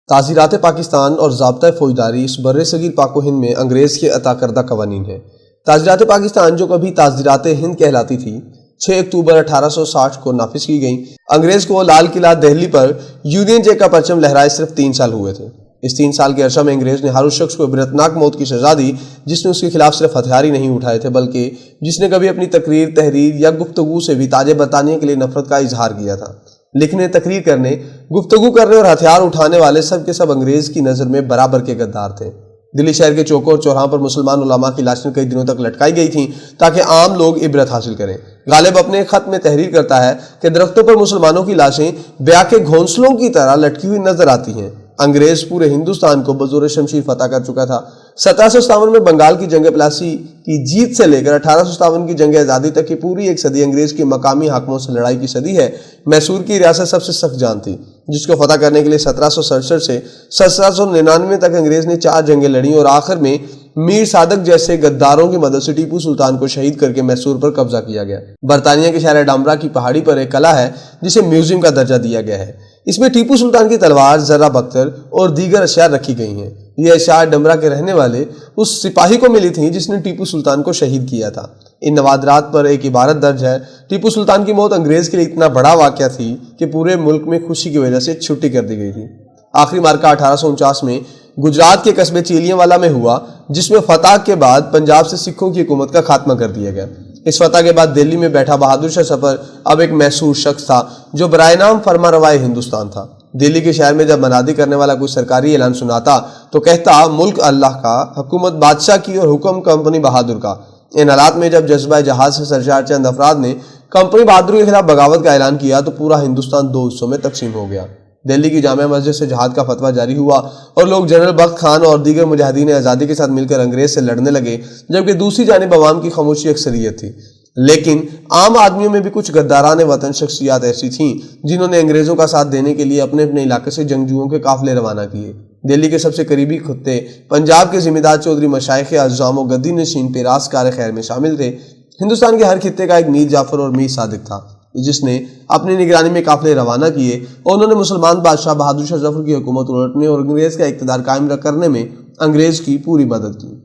تعزیرات پاکستان اور ضابطۂ فوجداری اس بر صغیر پاک و ہند میں انگریز کے عطا کردہ قوانین ہیں۔ تعزیرات پاکستان جو کبھی تعزیرات ہند کہلاتی تھی 6 اکتوبر 1860 کو نافذ کی گئیں۔ انگریز کو لال قلعہ دہلی پر یونین جیک کا پرچم لہرائے صرف 3 سال ہوئے تھے۔ اس 3 سال کے عرصہ میں انگریز نے ہر اس شخص کو عبرتناک موت کی سزا دی جس نے اس کے خلاف صرف ہتھیار ہی نہیں اٹھائے تھے بلکہ جس نے کبھی اپنی تقریر، تحریر یا گفتگو سے بھی تاج برطانیہ کے لیے نفرت کا اظہار کیا تھا۔ لکھنے، تقریر کرنے، گفتگو کرنے اور ہتھیار اٹھانے والے سب کے سب انگریز کی نظر میں برابر کے غدار تھے۔ دلی شہر کے چوکوں اور چوراہوں پر مسلمان علماء کی لاشیں کئی دنوں تک لٹکائی گئی تھیں تاکہ عام لوگ عبرت حاصل کریں۔ غالب اپنے خط میں تحریر کرتا ہے کہ درختوں پر مسلمانوں کی لاشیں بیاہ کے گھونسلوں کی طرح لٹکی ہوئی نظر آتی ہیں۔ انگریز پورے ہندوستان کو بزور شمشیر فتح کر چکا تھا۔ 1757 میں بنگال کی جنگ پلاسی کی جیت سے لے کر 1857 کی جنگ آزادی تک کی پوری ایک صدی انگریز کی مقامی حاکموں سے لڑائی کی صدی ہے۔ میسور کی ریاست سب سے سخت جان تھی جس کو فتح کرنے کے لیے 1767 سے 1799 تک انگریز نے 4 جنگیں لڑیں اور آخر میں میر صادق جیسے غداروں کی مدد سے ٹیپو سلطان کو شہید کر کے میسور پر قبضہ کیا گیا۔ برطانیہ کے شہر ڈامرا کی پہاڑی پر ایک قلعہ ہے جسے میوزیم کا درجہ دیا گیا ہے۔ اس میں ٹیپو سلطان کی تلوار، زرہ بختر اور دیگر اشیاء رکھی گئی ہیں۔ یہ اشیاء ڈمرا کے رہنے والے اس سپاہی کو ملی تھیں جس نے ٹیپو سلطان کو شہید کیا تھا۔ ان نوادرات پر ایک عبارت درج ہے: ٹیپو سلطان کی موت انگریز کے لیے اتنا بڑا واقعہ تھی کہ پورے ملک میں خوشی کی وجہ سے چھٹی کر دی گئی تھی۔ آخری مارکہ 1849 میں گجرات کے قصبے چیلیاں والا میں ہوا جس میں فتح کے بعد پنجاب سے سکھوں کی حکومت کا خاتمہ کر دیا گیا۔ اس فتح کے بعد دہلی میں بیٹھا بہادر شاہ ظفر اب ایک محصور شخص تھا جو برائے نام فرما روائے ہندوستان تھا۔ دہلی کے شہر میں جب منادی کرنے والا کوئی سرکاری اعلان سناتا تو کہتا ملک اللہ کا، حکومت بادشاہ کی اور حکم کمپنی بہادر کا۔ ان حالات میں جب جذبہ جہاد سے سرشار چند افراد نے کمپنی بہادر کے خلاف بغاوت کا اعلان کیا تو پورا ہندوستان 2 حصوں میں تقسیم ہو گیا۔ دہلی کی جامع مسجد سے جہاد کا فتویٰ جاری ہوا اور لوگ جنرل بخت خان اور دیگر مجاہدین آزادی کے ساتھ مل کر انگریز سے لڑنے لگے، جبکہ دوسری جانب عوام کی خاموشی اکثریت تھی۔ لیکن عام آدمیوں میں بھی کچھ غداران وطن شخصیات ایسی تھیں جنہوں نے انگریزوں کا ساتھ دینے کے لیے اپنے اپنے علاقے سے جنگجوؤں کے قافلے روانہ کیے۔ دہلی کے سب سے قریبی خطے پنجاب کے ذمہ دار چودھری مشائخ اعظام و گدی نشین پیراس کار خیر میں شامل تھے۔ ہندوستان کے ہر خطے کا ایک میر جعفر اور میر صادق تھا جس نے اپنی نگرانی میں قافلے روانہ کیے اور انہوں نے مسلمان بادشاہ بہادر شاہ ظفر کی حکومت الٹنے اور انگریز کا اقتدار قائم کرنے میں انگریز کی پوری مدد کی۔